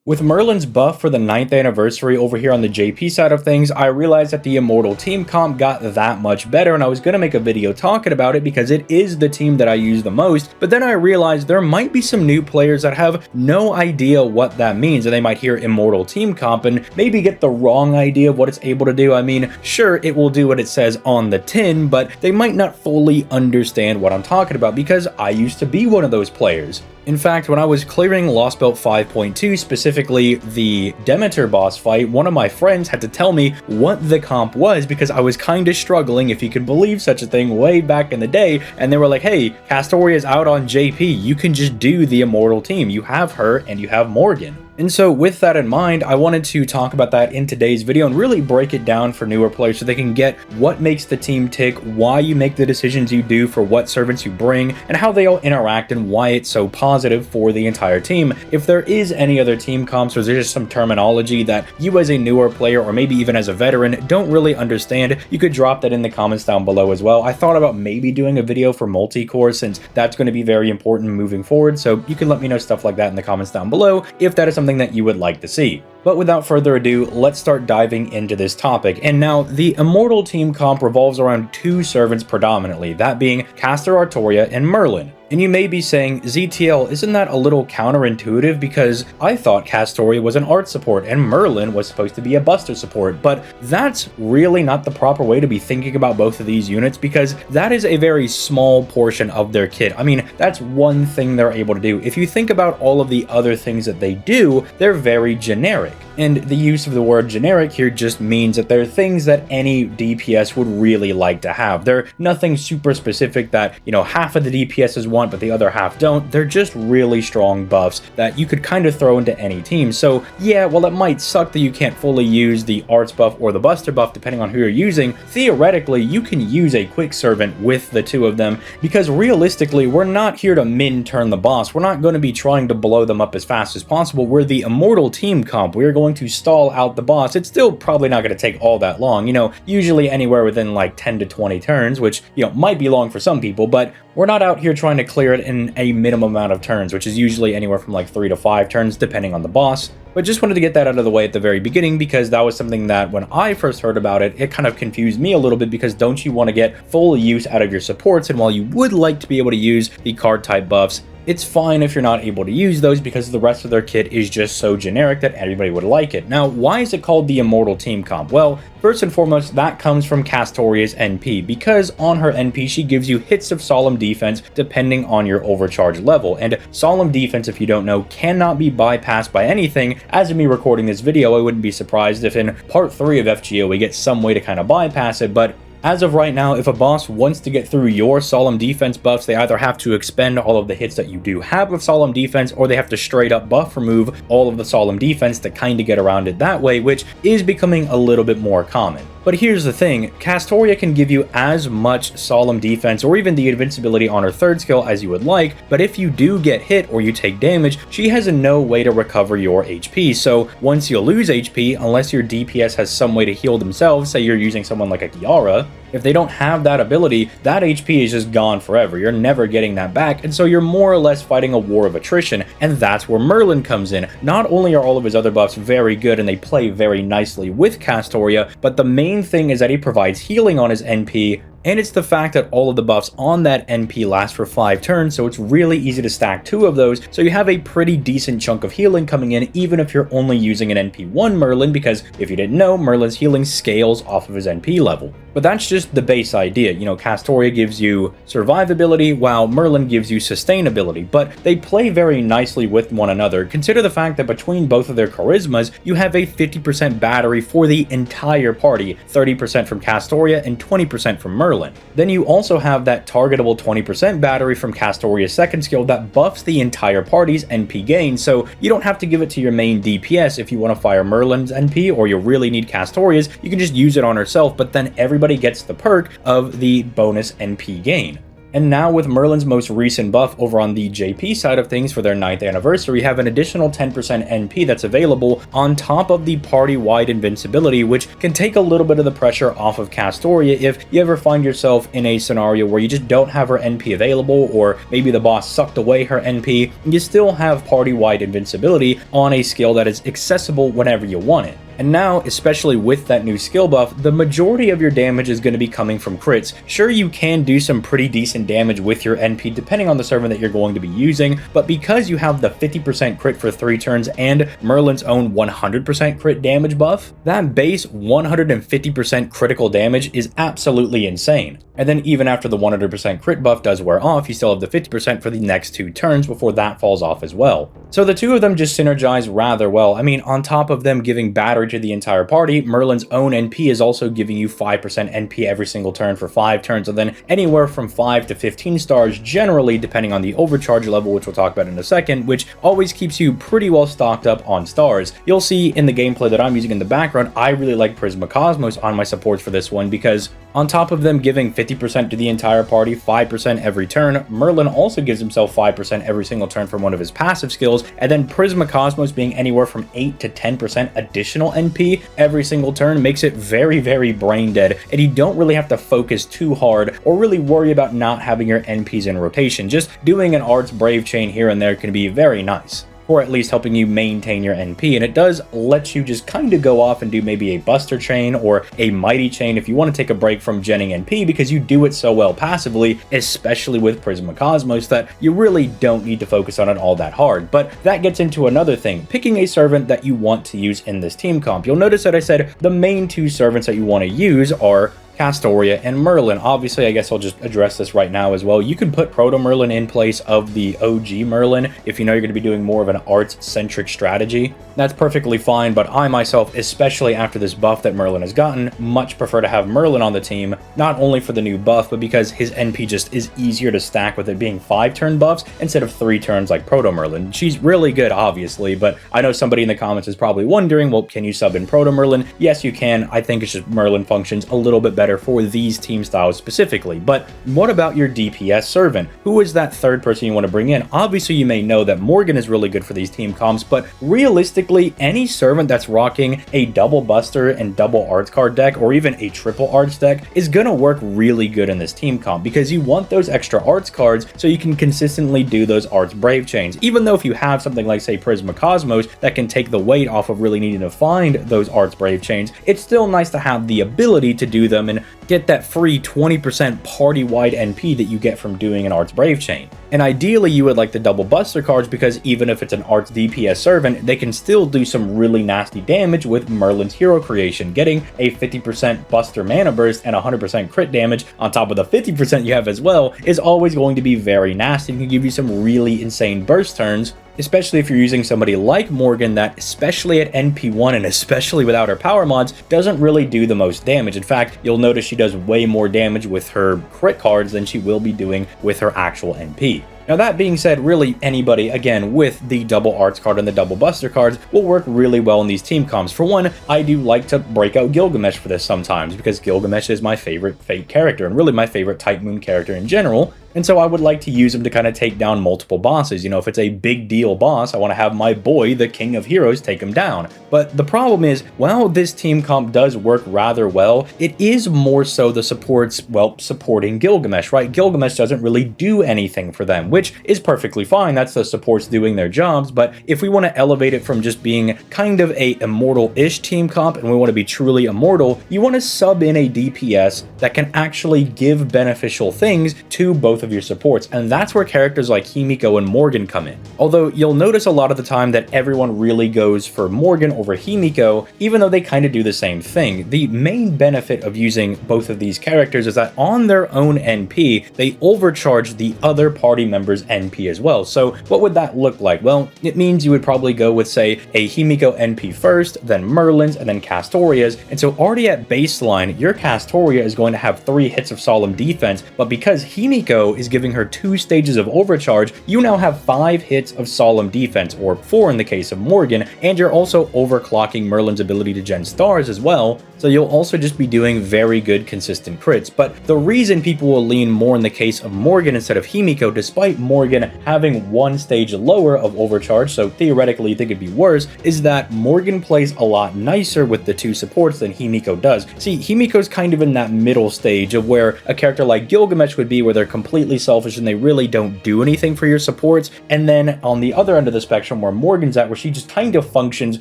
With Merlin's buff for the 9th anniversary over here on the JP side of things, I realized that the Immortal team comp got that much better, and I was going to make a video talking about it because it is the team that I use the most, but then I realized there might be some new players that have no idea what that means, and they might hear Immortal team comp and maybe get the wrong idea of what it's able to do. I mean, sure, it will do what it says on the tin, but they might not fully understand what I'm talking about because I used to be one of those players. In fact, when I was clearing Lost Belt 5.2, specifically the Demeter boss fight, one of my friends had to tell me what the comp was because I was kinda struggling, if you could believe such a thing, way back in the day, and they were like, hey, Castoria's out on JP, you can just do the Immortal team, you have her and you have Morgan. And so with that in mind, I wanted to talk about that in today's video and really break it down for newer players so they can get what makes the team tick, why you make the decisions you do for what servants you bring, and how they all interact and why it's so positive for the entire team. If there is any other team comps or there's just some terminology that you as a newer player or maybe even as a veteran don't really understand, you could drop that in the comments down below as well. I thought about maybe doing a video for multi-core since that's going to be very important moving forward, so you can let me know stuff like that in the comments down below if that is something that you would like to see. But without further ado, let's start diving into this topic. And now, the Immortal team comp revolves around two servants predominantly, that being Caster Artoria and Merlin. And you may be saying, ZTL, isn't that a little counterintuitive because I thought Castoria was an art support and Merlin was supposed to be a buster support, but that's really not the proper way to be thinking about both of these units because that is a very small portion of their kit. I mean, that's one thing they're able to do. If you think about all of the other things that they do, they're very generic. And the use of the word generic here just means that they're things that any DPS would really like to have. They're nothing super specific that, you know, half of the DPSs want, but the other half don't. They're just really strong buffs that you could kind of throw into any team. So yeah, while it might suck that you can't fully use the arts buff or the buster buff depending on who you're using, theoretically you can use a quick servant with the two of them because realistically we're not here to min turn the boss. We're not going to be trying to blow them up as fast as possible. We're the Immortal team comp. We're going to stall out the boss. It's still probably not going to take all that long, you know, usually anywhere within like 10 to 20 turns, which, you know, might be long for some people, but we're not out here trying to clear it in a minimum amount of turns, which is usually anywhere from like 3 to 5 turns depending on the boss. But just wanted to get that out of the way at the very beginning because that was something that when I first heard about it, it kind of confused me a little bit because don't you want to get full use out of your supports? And while you would like to be able to use the card type buffs, it's fine if you're not able to use those because the rest of their kit is just so generic that everybody would like it. Now, why is it called the Immortal team comp? Well, first and foremost, that comes from Castoria's NP, because on her NP she gives you hits of Solemn Defense depending on your overcharge level, and Solemn Defense, if you don't know, cannot be bypassed by anything. As of me recording this video, I wouldn't be surprised if in part 3 of FGO we get some way to kind of bypass it, but as of right now, if a boss wants to get through your Solemn Defense buffs, they either have to expend all of the hits that you do have with Solemn Defense, or they have to straight up buff remove all of the Solemn Defense to kind of get around it that way, which is becoming a little bit more common. But here's the thing, Castoria can give you as much Solemn Defense or even the invincibility on her 3rd skill as you would like, but if you do get hit or you take damage, she has no way to recover your HP. So once you lose HP, unless your DPS has some way to heal themselves, say you're using someone like a Kiara, if they don't have that ability, that HP is just gone forever. You're never getting that back, and so you're more or less fighting a war of attrition, and that's where Merlin comes in. Not only are all of his other buffs very good and they play very nicely with Castoria, but the main thing is that he provides healing on his NP, and it's the fact that all of the buffs on that NP last for 5 turns, so it's really easy to stack 2 of those, so you have a pretty decent chunk of healing coming in even if you're only using an NP1 Merlin, because if you didn't know, Merlin's healing scales off of his NP level. But that's just the base idea. You know, Castoria gives you survivability while Merlin gives you sustainability, but they play very nicely with one another. Consider the fact that between both of their charismas, you have a 50% battery for the entire party, 30% from Castoria and 20% from Merlin. Then you also have that targetable 20% battery from Castoria's 2nd skill that buffs the entire party's NP gain, so you don't have to give it to your main DPS if you want to fire Merlin's NP or you really need Castoria's, you can just use it on herself, but then everybody gets the perk of the bonus NP gain. And now with Merlin's most recent buff over on the JP side of things for their 9th anniversary, we have an additional 10% NP that's available on top of the party-wide invincibility, which can take a little bit of the pressure off of Castoria if you ever find yourself in a scenario where you just don't have her NP available, or maybe the boss sucked away her NP. You still have party-wide invincibility on a skill that is accessible whenever you want it. And now, especially with that new skill buff, the majority of your damage is going to be coming from crits. Sure, you can do some pretty decent damage with your NP depending on the servant that you're going to be using, but because you have the 50% crit for 3 turns and Merlin's own 100% crit damage buff, that base 150% critical damage is absolutely insane. And then even after the 100% crit buff does wear off, you still have the 50% for the next 2 turns before that falls off as well. So the two of them just synergize rather well. I mean, on top of them giving battery to the entire party, Merlin's own NP is also giving you 5% NP every single turn for 5 turns, and then anywhere from 5 to 15 stars generally, depending on the overcharge level, which we'll talk about in a second, which always keeps you pretty well stocked up on stars. You'll see in the gameplay that I'm using in the background, I really like Prisma Cosmos on my supports for this one, because on top of them giving 50% to the entire party, 5% every turn, Merlin also gives himself 5% every single turn from one of his passive skills, and then Prisma Cosmos being anywhere from 8 to 10% additional NP every single turn makes it very, very brain dead, and you don't really have to focus too hard or really worry about not having your NPs in rotation. Just doing an Arts Brave chain here and there can be very nice, or at least helping you maintain your NP, and it does let you just kind of go off and do maybe a Buster chain or a Mighty chain if you want to take a break from genning NP, because you do it so well passively, especially with Prisma Cosmos, that you really don't need to focus on it all that hard. But that gets into another thing, picking a servant that you want to use in this team comp. You'll notice that I said the main 2 servants that you want to use are Castoria and Merlin. Obviously, I guess I'll just address this right now as well. You can put Proto Merlin in place of the OG Merlin if you know you're going to be doing more of an arts-centric strategy. That's perfectly fine, but I myself, especially after this buff that Merlin has gotten, much prefer to have Merlin on the team, not only for the new buff, but because his NP just is easier to stack with it being 5-turn buffs instead of 3 turns like Proto Merlin. She's really good, obviously, but I know somebody in the comments is probably wondering, well, can you sub in Proto Merlin? Yes, you can. I think it's just Merlin functions a little bit better for these team styles specifically. But what about your DPS servant? Who is that third person you want to bring in? Obviously, you may know that Morgan is really good for these team comps, but realistically, any servant that's rocking a double Buster and double Arts card deck, or even a triple Arts deck, is gonna work really good in this team comp, because you want those extra Arts cards so you can consistently do those Arts Brave chains. Even though if you have something like, say, Prisma Cosmos that can take the weight off of really needing to find those Arts Brave chains, it's still nice to have the ability to do them and get that free 20% party-wide NP that you get from doing an Arts Brave chain. And ideally, you would like the double Buster cards, because even if it's an Arts DPS servant, they can still do some really nasty damage with Merlin's hero creation. Getting a 50% Buster mana burst and 100% crit damage on top of the 50% you have as well is always going to be very nasty and can give you some really insane burst turns, especially if you're using somebody like Morgan that, especially at NP1 and especially without her power mods, doesn't really do the most damage. In fact, you'll notice she does way more damage with her crit cards than she will be doing with her actual NP. Now that being said, really anybody, again, with the double Arts card and the double Buster cards will work really well in these team comps. For one, I do like to break out Gilgamesh for this sometimes, because Gilgamesh is my favorite Fate character and really my favorite Type Moon character in general. And so I would like to use him to kind of take down multiple bosses. You know, if it's a big deal boss, I want to have my boy, the King of Heroes, take him down. But the problem is, while this team comp does work rather well, it is more so the supports, well, supporting Gilgamesh, right? Gilgamesh doesn't really do anything for them, which is perfectly fine. That's the supports doing their jobs. But if we want to elevate it from just being kind of a immortal-ish team comp and we want to be truly immortal, you want to sub in a DPS that can actually give beneficial things to both of your supports, and that's where characters like Himiko and Morgan come in. Although you'll notice a lot of the time that everyone really goes for Morgan over Himiko, even though they kind of do the same thing. The main benefit of using both of these characters is that on their own NP, they overcharge the other party members' NP as well. So what would that look like? Well, it means you would probably go with, say, a Himiko NP first, then Merlin's, and then Castoria's, and so already at baseline, your Castoria is going to have 3 hits of solemn defense, but because Himiko Himiko is giving her 2 stages of overcharge, you now have 5 hits of solemn defense, or 4 in the case of Morgan, and you're also overclocking Merlin's ability to gen stars as well, so you'll also just be doing very good consistent crits. But the reason people will lean more in the case of Morgan instead of Himiko, despite Morgan having 1 stage lower of overcharge, so theoretically you think it'd be worse, is that Morgan plays a lot nicer with the 2 supports than Himiko does. See, Himiko's kind of in that middle stage of where a character like Gilgamesh would be, where they're completely selfish and they really don't do anything for your supports, and then on the other end of the spectrum where Morgan's at, where she just kind of functions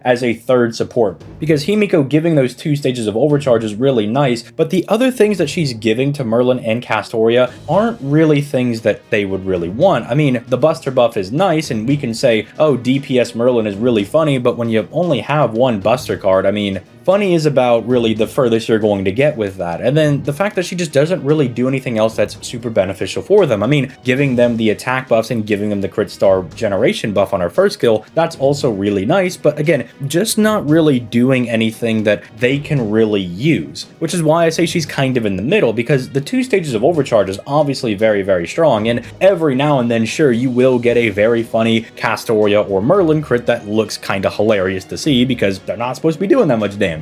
as a 3rd support. Because Himiko giving those 2 stages of overcharge is really nice, but the other things that she's giving to Merlin and Castoria aren't really things that they would really want. I mean, the Buster buff is nice, and we can say, oh, DPS Merlin is really funny, but when you only have 1 Buster card, I mean, funny is about really the furthest you're going to get with that. And then the fact that she just doesn't really do anything else that's super beneficial for them. I mean, giving them the attack buffs and giving them the crit star generation buff on her first skill, that's also really nice, but again, just not really doing anything that they can really use, which is why I say she's kind of in the middle, because the 2 stages of overcharge is obviously very, very strong, and every now and then, sure, you will get a very funny Castoria or Merlin crit that looks kind of hilarious to see because they're not supposed to be doing that much damage.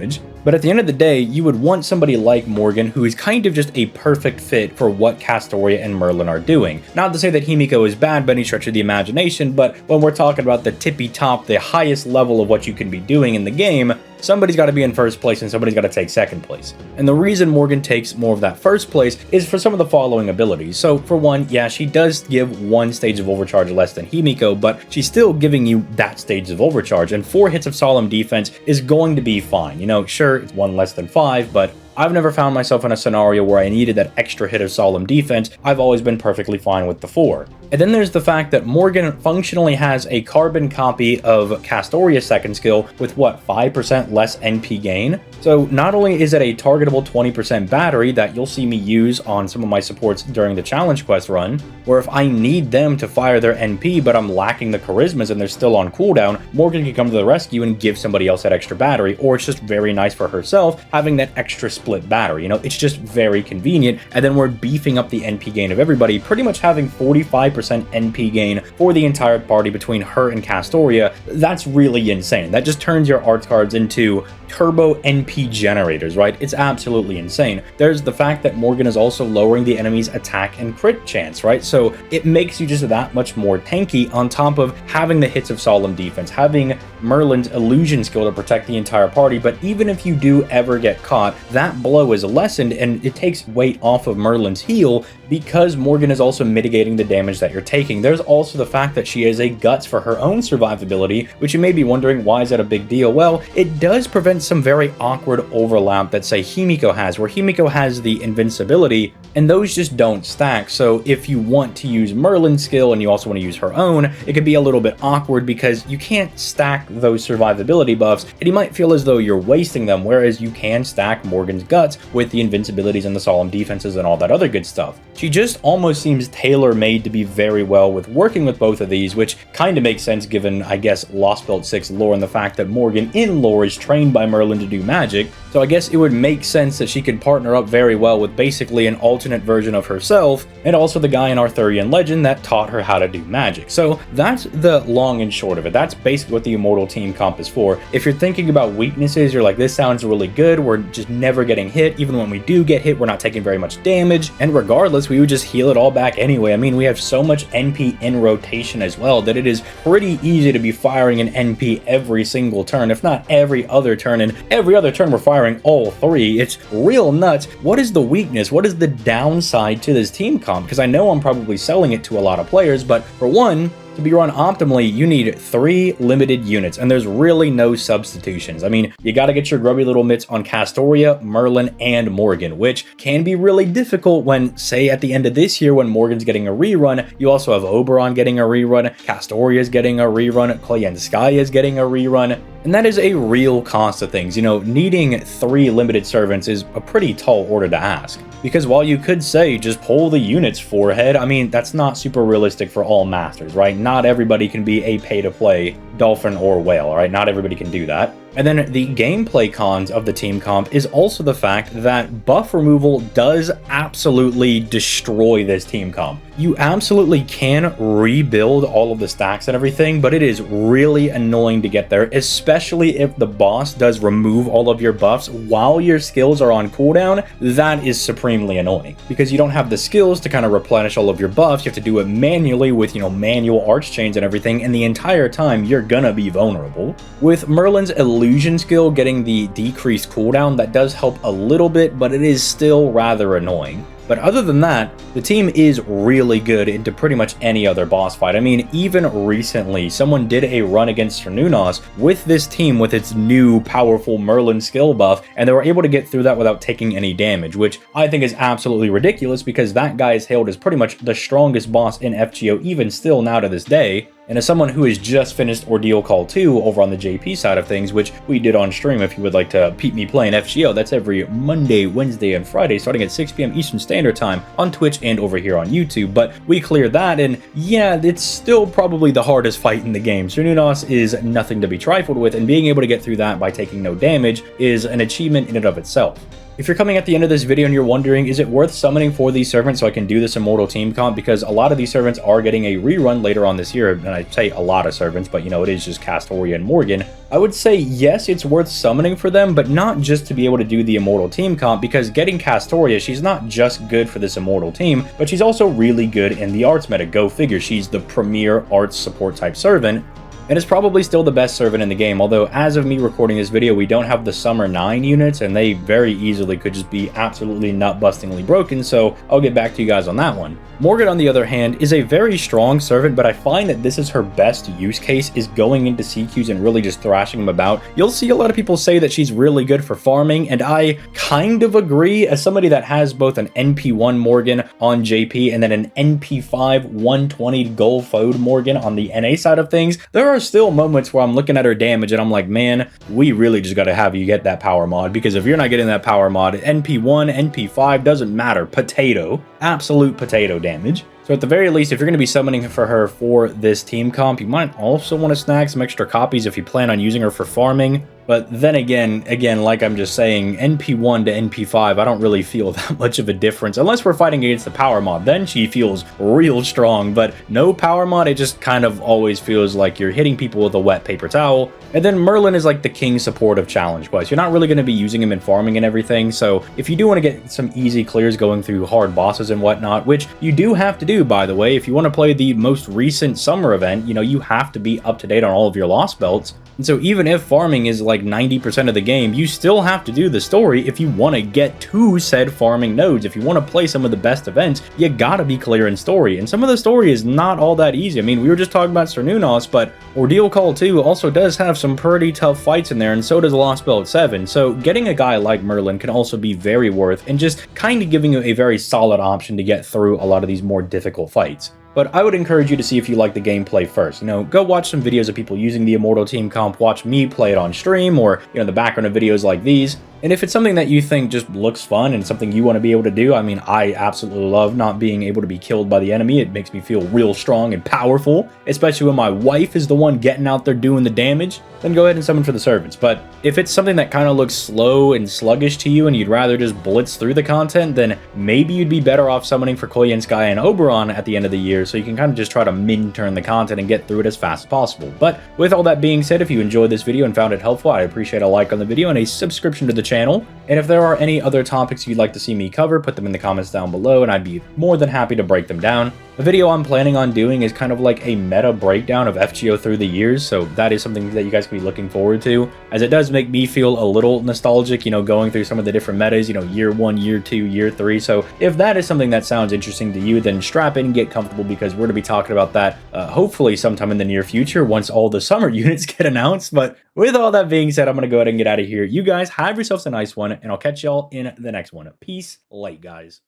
But at the end of the day, you would want somebody like Morgan who is kind of just a perfect fit for what Castoria and Merlin are doing. Not to say that Himiko is bad by any stretch of the imagination, but when we're talking about the tippy top, the highest level of what you can be doing in the game, somebody's got to be in first place and somebody's got to take second place. And the reason Morgan takes more of that first place is for some of the following abilities. So for one, yeah, she does give 1 stage of overcharge less than Himiko, but she's still giving you that stage of overcharge, and 4 hits of solemn defense is going to be fine. You know, sure, it's 1 less than 5, but I've never found myself in a scenario where I needed that extra hit of solemn defense. I've always been perfectly fine with the 4. And then there's the fact that Morgan functionally has a carbon copy of Castoria's second skill with what, 5% less NP gain? So not only is it a targetable 20% battery that you'll see me use on some of my supports during the challenge quest run, where if I need them to fire their NP but I'm lacking the charismas and they're still on cooldown, Morgan can come to the rescue and give somebody else that extra battery, or it's just very nice for herself having that extra split battery. You know, it's just very convenient, and then we're beefing up the NP gain of everybody, pretty much having 45% NP gain for the entire party between her and Castoria. That's really insane. That just turns your art cards into turbo NP generators, right? It's absolutely insane. There's the fact that Morgan is also lowering the enemy's attack and crit chance, right? So it makes you just that much more tanky, on top of having the hits of solemn defense, having Merlin's illusion skill to protect the entire party. But even if you do ever get caught, that blow is lessened and it takes weight off of Merlin's heal, because Morgan is also mitigating the damage that you're taking. There's also the fact that she has a guts for her own survivability, which you may be wondering, why is that a big deal? Well, it does prevent some very awkward overlap that, say, Himiko has, where Himiko has the invincibility, and those just don't stack. So if you want to use Merlin's skill and you also want to use her own, it could be a little bit awkward because you can't stack those survivability buffs, and you might feel as though you're wasting them, whereas you can stack Morgan's guts with the invincibilities and the solemn defenses and all that other good stuff. She just almost seems tailor-made to be very well with working with both of these, which kind of makes sense given, I guess, Lost Belt 6 lore and the fact that Morgan in lore is trained by Merlin to do magic. So I guess it would make sense that she could partner up very well with basically an alternate version of herself, and also the guy in Arthurian legend that taught her how to do magic. So that's the long and short of it. That's basically what the Immortal team comp is for. If you're thinking about weaknesses, you're like, this sounds really good, we're just never getting hit, even when we do get hit, we're not taking very much damage, and regardless, we would just heal it all back anyway. I mean, we have so much NP in rotation as well that it is pretty easy to be firing an NP every single turn, if not every other turn, and every other turn we're firing all 3. It's real nuts. What is the weakness? What is the downside to this team comp? Because I know I'm probably selling it to a lot of players, but for one, to be run optimally, you need 3 limited units, and there's really no substitutions. I mean, you gotta get your grubby little mitts on Castoria, Merlin, and Morgan, which can be really difficult when, say, at the end of this year when Morgan's getting a rerun, you also have Oberon getting a rerun, Castoria's getting a rerun, Koyenskaya getting a rerun, and that is a real cost of things. You know, needing 3 limited servants is a pretty tall order to ask. Because while you could say, just pull the units forehead, I mean, that's not super realistic for all masters, right? Not everybody can be a pay-to-play dolphin or whale, all right? Not everybody can do that. And then the gameplay cons of the team comp is also the fact that buff removal does absolutely destroy this team comp. You absolutely can rebuild all of the stacks and everything, but it is really annoying to get there, especially if the boss does remove all of your buffs while your skills are on cooldown. That is supremely annoying because you don't have the skills to kind of replenish all of your buffs. You have to do it manually with, manual arch chains and everything, and the entire time you're gonna be vulnerable. With Merlin's illusion skill getting the decreased cooldown, that does help a little bit, but it is still rather annoying. But other than that, the team is really good into pretty much any other boss fight. I mean, even recently, someone did a run against Cernunos with this team with its new powerful Merlin skill buff, and they were able to get through that without taking any damage, which I think is absolutely ridiculous because that guy is hailed as pretty much the strongest boss in FGO, even still now to this day. And as someone who has just finished Ordeal Call 2 over on the JP side of things, which we did on stream if you would like to peep me playing FGO, that's every Monday, Wednesday, and Friday starting at 6 p.m. Eastern Standard Time on Twitch and over here on YouTube. But we cleared that, and yeah, it's still probably the hardest fight in the game. Cernunos is nothing to be trifled with, and being able to get through that by taking no damage is an achievement in and of itself. If you're coming at the end of this video and you're wondering, is it worth summoning for these servants so I can do this Immortal team comp? Because a lot of these servants are getting a rerun later on this year, and I say a lot of servants, but it is just Castoria and Morgan. I would say yes, it's worth summoning for them, but not just to be able to do the Immortal team comp, because getting Castoria, she's not just good for this Immortal team, but she's also really good in the arts meta. Go figure, she's the premier arts support type servant. And it's probably still the best servant in the game, although as of me recording this video, we don't have the Summer 9 units, and they very easily could just be absolutely nut-bustingly broken, so I'll get back to you guys on that one. Morgan, on the other hand, is a very strong servant, but I find that this is her best use case, is going into CQs and really just thrashing them about. You'll see a lot of people say that she's really good for farming, and I kind of agree. As somebody that has both an NP1 Morgan on JP and then an NP5 120 gold Fode Morgan on the NA side of things, there are still moments where I'm looking at her damage and I'm like, man, we really just got to have you get that power mod, because if you're not getting that power mod, NP1, NP5, doesn't matter. Potato. Absolute potato damage. So at the very least, if you're going to be summoning for her for this team comp, you might also want to snag some extra copies if you plan on using her for farming. But then again, like I'm just saying, NP1 to NP5, I don't really feel that much of a difference. Unless we're fighting against the power mod, then she feels real strong. But no power mod, it just kind of always feels like you're hitting people with a wet paper towel. And then Merlin is like the king support of challenge quests. You're not really going to be using him in farming and everything. So if you do want to get some easy clears going through hard bosses and whatnot, which you do have to do, by the way, if you want to play the most recent summer event, you have to be up to date on all of your lost belts. And so even if farming is like 90% of the game, you still have to do the story if you want to get to said farming nodes. If you want to play some of the best events, you gotta be clear in story. And some of the story is not all that easy. I mean, we were just talking about Cernunos, but Ordeal Call 2 also does have some pretty tough fights in there, and so does Lost Belt 7. So getting a guy like Merlin can also be very worth, and just kind of giving you a very solid option to get through a lot of these more difficult fights. But I would encourage you to see if you like the gameplay first. Go watch some videos of people using the Immortal team comp, watch me play it on stream, or, the background of videos like these. And if it's something that you think just looks fun and something you want to be able to do, I mean, I absolutely love not being able to be killed by the enemy. It makes me feel real strong and powerful, especially when my wife is the one getting out there doing the damage. Then go ahead and summon for the servants. But if it's something that kind of looks slow and sluggish to you and you'd rather just blitz through the content, then maybe you'd be better off summoning for Koyenskaya and Oberon at the end of the year, so you can kind of just try to min-turn the content and get through it as fast as possible. But with all that being said, if you enjoyed this video and found it helpful, I appreciate a like on the video and a subscription to the channel. And if there are any other topics you'd like to see me cover, put them in the comments down below and I'd be more than happy to break them down. The video I'm planning on doing is kind of like a meta breakdown of FGO through the years, so that is something that you guys can be looking forward to, as it does make me feel a little nostalgic, going through some of the different metas, year 1, year 2, year 3. So if that is something that sounds interesting to you, then strap in and get comfortable, because we're going to be talking about that hopefully sometime in the near future once all the summer units get announced. But with all that being said, I'm going to go ahead and get out of here. You guys have yourselves a nice one, and I'll catch y'all in the next one. Peace, late guys.